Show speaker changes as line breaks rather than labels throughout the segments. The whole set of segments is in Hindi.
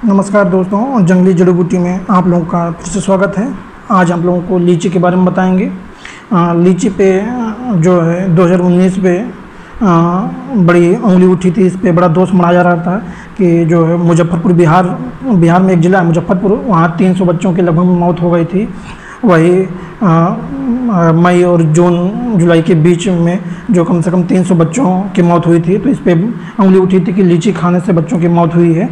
नमस्कार दोस्तों, जंगली जड़ी बूटी में आप लोगों का फिर से स्वागत है। आज आप लोगों को लीची के बारे में बताएंगे। लीची पे जो है 2019 पे बड़ी उंगली उठी थी। इस पे बड़ा दोष मनाया जा रहा था कि जो है मुजफ्फरपुर बिहार में एक ज़िला है मुजफ्फरपुर, वहाँ 300 बच्चों की लगभग मौत हो गई थी। वही मई और जुलाई के बीच में जो कम से कम 300 बच्चों की मौत हुई थी। तो इस पे उंगली उठी थी कि लीची खाने से बच्चों की मौत हुई है।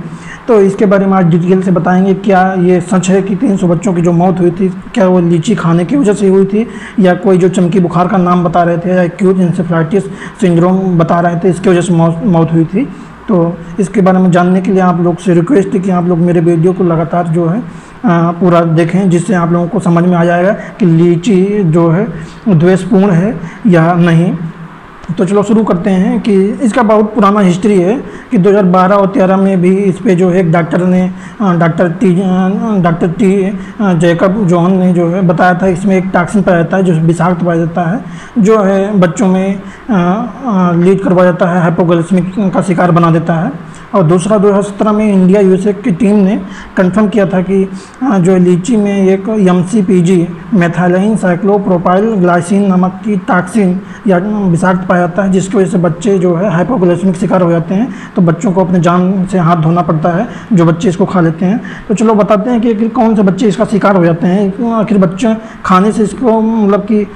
तो इसके बारे में आज डिटेल से बताएंगे, क्या ये सच है कि 300 बच्चों की जो मौत हुई थी क्या वो लीची खाने की वजह से हुई थी, या कोई जो चमकी बुखार का नाम बता रहे थे या एक्यूट इंसेफ्लाइटिस सिंड्रोम बता रहे थे, इसकी वजह से मौत हुई थी। तो इसके बारे में जानने के लिए आप लोग से रिक्वेस्ट है कि आप लोग मेरे वीडियो को लगातार जो है पूरा देखें, जिससे आप लोगों को समझ में आ जाएगा कि लीची जो है द्वेषपूर्ण है या नहीं। तो चलो शुरू करते हैं कि इसका बहुत पुराना हिस्ट्री है कि 2012 और 2013 में भी इस पे जो है एक डॉक्टर ने डॉक्टर टी जैकब जोहन ने जो है बताया था इसमें एक टॉक्सिन पाया जाता है जो विषाक्त पाया जाता है, जो है बच्चों में लीड करवा जाता है, हाइपोग्लाइसेमिक का शिकार बना देता है। और दूसरा 2017 में इंडिया यूएसए की टीम ने कंफर्म किया था कि जो लीची में एक MCPG मेथाइलिन साइक्लोप्रोपाइल ग्लाइसिन नामक की टॉक्सिन या विषाक्त पाया जाता है, जिसकी वजह से बच्चे जो है हाइपोग्लाइसेमिक शिकार हो जाते हैं। तो बच्चों को अपने जान से हाथ धोना पड़ता है जो बच्चे इसको खा लेते हैं। तो चलो बताते हैं कि आखिर कौन से बच्चे इसका शिकार हो जाते हैं, आखिर बच्चे खाने से इसको मतलब कि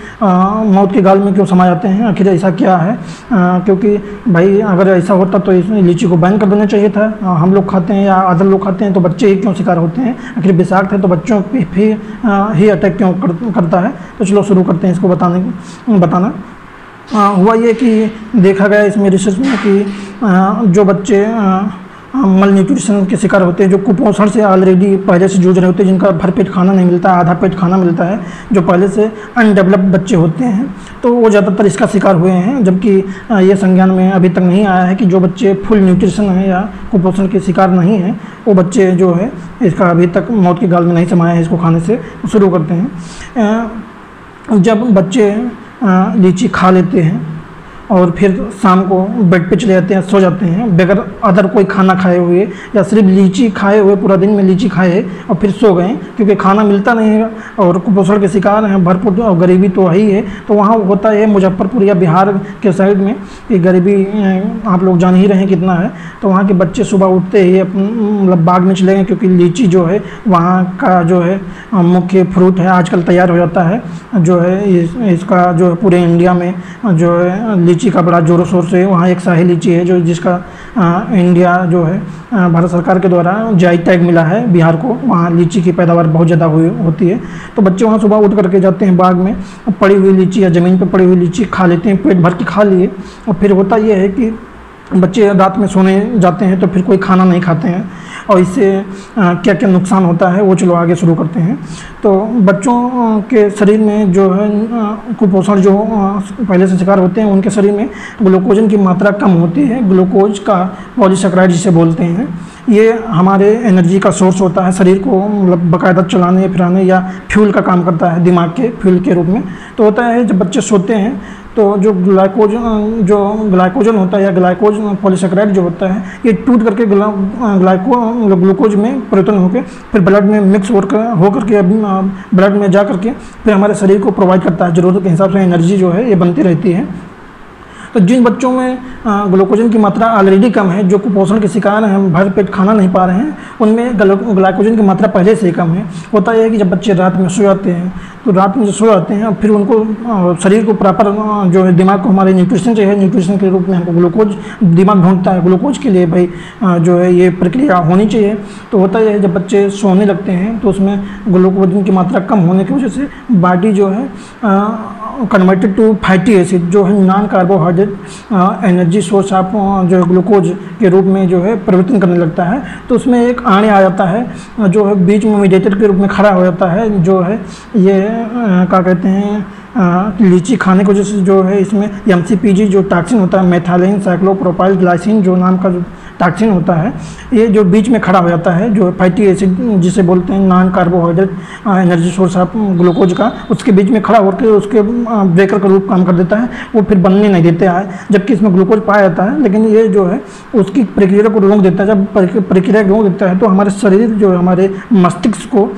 मौत के गाल में क्यों समा जाते हैं, आखिर ऐसा क्या है। क्योंकि भाई अगर ऐसा होता तो इस लीची को बैन कर देना चाहिए था। हम लोग खाते हैं या अदर लोग खाते हैं तो बच्चे ही क्यों शिकार होते हैं, आखिर विषाक्त है तो बच्चों पे ही अटैक क्यों करता है। तो चलो शुरू करते हैं इसको बताना। हुआ ये कि देखा गया इसमें रिसर्च में कि जो बच्चे मल न्यूट्रिशन के शिकार होते हैं, जो कुपोषण से ऑलरेडी पहले से जूझ रहे होते हैं, जिनका भरपेट खाना नहीं मिलता, आधा पेट खाना मिलता है, जो पहले से अनडेवलप्ड बच्चे होते हैं, तो वो ज़्यादातर इसका शिकार हुए हैं। जबकि ये संज्ञान में अभी तक नहीं आया है कि जो बच्चे फुल न्यूट्रिशन है या कुपोषण के शिकार नहीं हैं, वो बच्चे जो है इसका अभी तक मौत के गाल में नहीं समाया है इसको खाने से। शुरू करते हैं। जब बच्चे लीची खा लेते हैं और फिर शाम को बेड पे चले जाते हैं, सो जाते हैं बगैर अदर कोई खाना खाए हुए, या सिर्फ लीची खाए हुए, पूरा दिन में लीची खाए और फिर सो गए, क्योंकि खाना मिलता नहीं है और कुपोषण के शिकार हैं भरपूर, और गरीबी तो है ही है। तो वहाँ होता है मुजफ्फरपुर या बिहार के साइड में ये गरीबी आप लोग जान ही रहे हैं कितना है। तो वहाँ के बच्चे सुबह उठते ही मतलब बाग में चले गए, क्योंकि लीची जो है वहाँ का जो है मुख्य फ्रूट है, आजकल तैयार हो जाता है। जो है इसका जो है पूरे इंडिया में जो है लीची का बड़ा जोरों शोर से, वहाँ एक शाही लीची है जो जिसका इंडिया जो है भारत सरकार के द्वारा GI टैग मिला है बिहार को। वहाँ लीची की पैदावार बहुत ज़्यादा होती है। तो बच्चे वहाँ सुबह उठ करके जाते हैं बाग में, पड़ी हुई लीची या ज़मीन पर पड़ी हुई लीची खा लेते हैं, पेट भर के खा लिए। और फिर होता यह है कि बच्चे रात में सोने जाते हैं तो फिर कोई खाना नहीं खाते हैं, और इससे क्या क्या नुकसान होता है वो चलो आगे शुरू करते हैं। तो बच्चों के शरीर में जो है कुपोषण जो पहले से शिकार होते हैं, उनके शरीर में ग्लूकोजन की मात्रा कम होती है। ग्लूकोज का पॉलीसेकेराइड जिसे बोलते हैं, ये हमारे एनर्जी का सोर्स होता है, शरीर को मतलब बाकायदा चलाने फिराने या फ्यूल का काम करता है, दिमाग के फ्यूल के रूप में। तो होता है जब बच्चे सोते हैं तो जो ग्लाइकोजन होता है या ग्लाइकोज पॉलीसेकेराइड जो होता है, ये टूट करके ग्लूकोज में परिवर्तन होकर फिर ब्लड में मिक्स होकर के ब्लड में जा करके फिर हमारे शरीर को प्रोवाइड करता है। ज़रूरत के हिसाब से एनर्जी जो है ये बनती रहती है। तो जिन बच्चों में ग्लूकोजन की मात्रा ऑलरेडी कम है, जो कुपोषण के शिकार हैं, भर पेट खाना नहीं पा रहे हैं, उनमें ग्लाइकोजन की मात्रा पहले से ही कम है। होता यह है कि जब बच्चे रात में सो जाते हैं तो रात में जो सो जाते हैं फिर उनको शरीर को प्रॉपर जो है दिमाग को हमारे न्यूट्रिशन चाहिए, न्यूट्रिशन के रूप में हमको ग्लूकोज दिमाग ढूंढता है, ग्लूकोज के लिए भाई जो है ये प्रक्रिया होनी चाहिए। तो होता यह है जब बच्चे सोने लगते हैं तो उसमें ग्लूकोजन की मात्रा कम होने की वजह से बॉडी जो है कन्वर्टेड टू फैटी एसिड जो है non carbohydrate energy source of जो है ग्लूकोज के रूप में जो है परिवर्तन करने लगता है। तो उसमें एक आने आ जाता है जो है बीच में मीडिएटर के रूप में खड़ा हो जाता है, जो है ये क्या कहते हैं लीची खाने की वजह से जो है इसमें MCPG जो टॉक्सिन होता है, मेथाइलिन साइक्लोप्रोपाइल ग्लाइसिन जो नाम का जो टॉक्सिन होता है, ये जो बीच में खड़ा हो जाता है, जो फैटी एसिड जिसे बोलते हैं, non carbohydrate energy source of glucose का, उसके बीच में खड़ा होकर उसके ब्रेकर का रूप काम कर देता है, वो फिर बनने नहीं देते हैं, जबकि इसमें ग्लूकोज पाया जाता है। लेकिन ये जो है उसकी प्रक्रिया को रोक देता है। जब प्रक्रिया रोक देता है तो हमारे शरीर जो है, हमारे मस्तिष्क को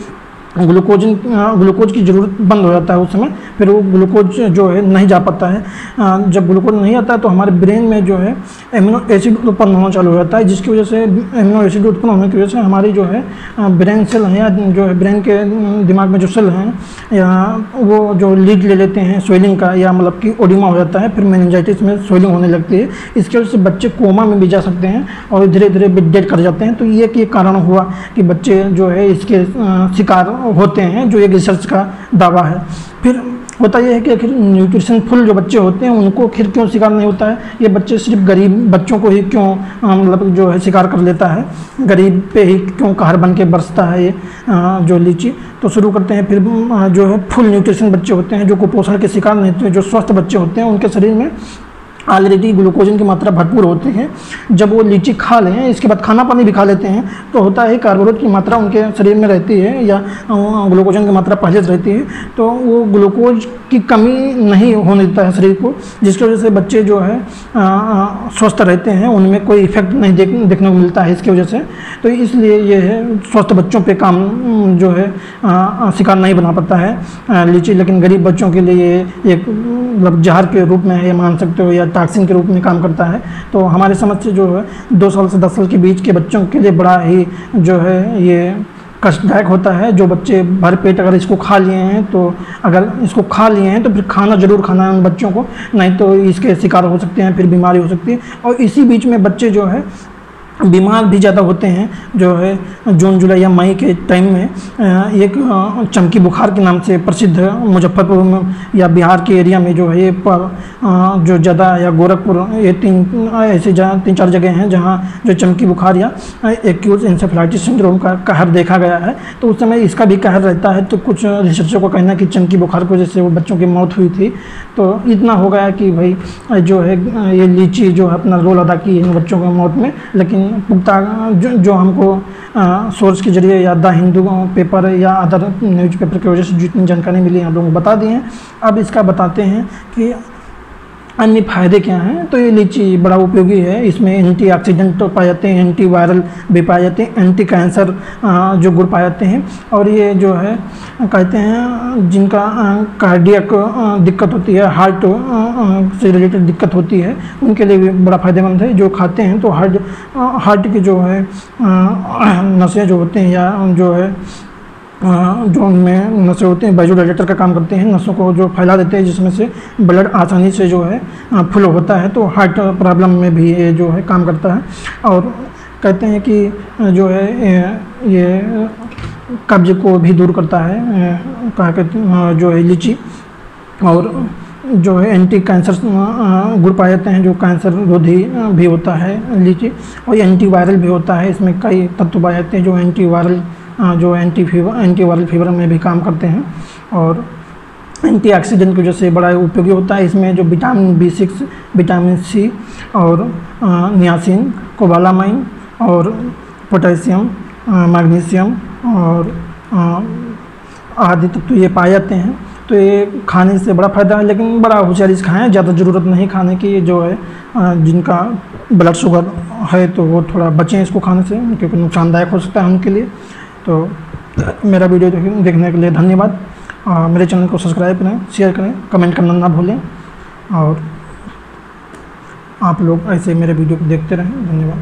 ग्लूकोज की ज़रूरत बंद हो जाता है उस समय, फिर वो ग्लूकोज जो है नहीं जा पाता है। जब ग्लूकोज नहीं आता है तो हमारे ब्रेन में जो है एमिनो एसिड उत्पन्न होना चालू हो जाता है, जिसकी वजह से एमिनो एसिड उत्पन्न होने की वजह से हमारी जो है ब्रेन सेल हैं, या जो है ब्रेन के दिमाग में जो सेल हैं, या वो जो लीड ले लेते हैं स्वेलिंग का, या मतलब कि ओडिमा हो जाता है, फिर मेनिंजाइटिस में स्वेलिंग होने लगती है। इसकी वजह से बच्चे कोमा में भी जा सकते हैं और धीरे धीरे डेड कर जाते हैं। तो ये कि कारण हुआ कि बच्चे जो है इसके शिकार होते हैं, जो एक रिसर्च का दावा है। फिर होता यह है कि आखिर न्यूट्रिशन फुल जो बच्चे होते हैं उनको फिर क्यों शिकार नहीं होता है, ये बच्चे सिर्फ गरीब बच्चों को ही क्यों मतलब जो है शिकार कर लेता है, गरीब पे ही क्यों कहर बन के बरसता है ये जो लीची। तो शुरू करते हैं। फिर जो है फुल न्यूट्रिशन बच्चे होते हैं, जो कुपोषण के शिकार नहीं होते, जो स्वस्थ बच्चे होते हैं, उनके शरीर में ऑलरेडी ग्लूकोजन की मात्रा भरपूर होती है। जब वो लीची खा लें, इसके बाद खाना पानी भी खा लेते हैं, तो होता है कार्बोहाइड्रेट की मात्रा उनके शरीर में रहती है, या ग्लूकोजन की मात्रा पहले से रहती है, तो वो ग्लूकोज की कमी नहीं होने देता है शरीर को, जिसकी वजह से बच्चे जो है स्वस्थ रहते हैं, उनमें कोई इफेक्ट नहीं देखने को मिलता है इसकी वजह से। तो इसलिए ये है स्वस्थ बच्चों पे काम जो है शिकार नहीं बना पाता है लीची। लेकिन गरीब बच्चों के लिए ये एक मतलब जहर के रूप में है, ये मान सकते हो, या टॉक्सिन के रूप में काम करता है। तो हमारे समझ से जो है 2 साल से 10 साल के बीच के बच्चों के लिए बड़ा ही जो है ये कष्टदायक होता है। जो बच्चे भर पेट अगर इसको खा लिए हैं, तो अगर इसको खा लिए हैं तो फिर खाना जरूर खाना है उन बच्चों को, नहीं तो इसके शिकार हो सकते हैं, फिर बीमारी हो सकती है। और इसी बीच में बच्चे जो है बीमार भी ज़्यादा होते हैं। जो है जून जुलाई या मई के टाइम में एक चमकी बुखार के नाम से प्रसिद्ध मुजफ्फरपुर में या बिहार के एरिया में जो है ये जो ज़्यादा, या गोरखपुर, ये ऐसे 3-4 जगह हैं जहां जो चमकी बुखार या एक्यूट एन्सेफेलाइटिस सिंड्रोम का कहर देखा गया है। तो उस समय इसका भी कहर रहता है। तो कुछ रिसर्चरों का कहना है कि चमकी बुखार की वजह से वो बच्चों की मौत हुई थी। तो इतना हो गया कि भाई जो है ये लीची जो है अपना रोल अदा की इन बच्चों की मौत में। लेकिन पुख्ता जो हमको सोर्स के जरिए या द हिंदू पेपर या अदर न्यूज़पेपर की वजह से जितनी जानकारी मिली आप लोगों को बता दी हैं। अब इसका बताते हैं कि अन्य फ़ायदे क्या हैं। तो ये लीची बड़ा उपयोगी है, इसमें एंटीऑक्सीडेंट तो पाए जाते हैं, एंटीवायरल भी पाए जाते हैं, एंटी कैंसर जो गुण पाए जाते हैं। और ये जो है कहते हैं जिनका कार्डियक दिक्कत होती है, हार्ट से रिलेटेड दिक्कत होती है, उनके लिए भी बड़ा फ़ायदेमंद है। जो खाते हैं तो हार्ट के जो है नसें जो होते हैं, या जो है जो उनमें नसें होते हैं वाइजोडाइलेटर का काम करते हैं, नसों को जो फैला देते हैं, जिसमें से ब्लड आसानी से जो है फ्लो होता है। तो हार्ट प्रॉब्लम में भी ये जो है काम करता है। और कहते हैं कि जो है ये कब्ज को भी दूर करता है, कहा कहते हैं जो है लीची। और जो है एंटी कैंसर गुण पाए जाते हैं, जो कैंसर रोधी भी होता है लीची। और ये एंटीवायरल भी होता है, इसमें कई तत्व पाए जाते हैं जो एंटीवायरल एंटीवायरल फीवर में भी काम करते हैं। और एंटीऑक्सीडेंट की वजह से बड़ा उपयोगी होता है। इसमें जो विटामिन B6, विटामिन C और नियासिन, कोबालामाइन और पोटेशियम, मैग्नीशियम और आदि तत्व ये पाए जाते हैं। तो ये खाने से बड़ा फ़ायदा है, लेकिन बड़ा होशियारी से खाएँ, ज़्यादा ज़रूरत नहीं खाने की। जो है जिनका ब्लड शुगर है तो वो थोड़ा बचें इसको खाने से, क्योंकि नुकसानदायक हो सकता है उनके लिए। तो मेरा वीडियो देखने के लिए धन्यवाद। मेरे चैनल को सब्सक्राइब करें, शेयर करें, कमेंट करना ना भूलें। और आप लोग ऐसे मेरे वीडियो को देखते रहें। धन्यवाद।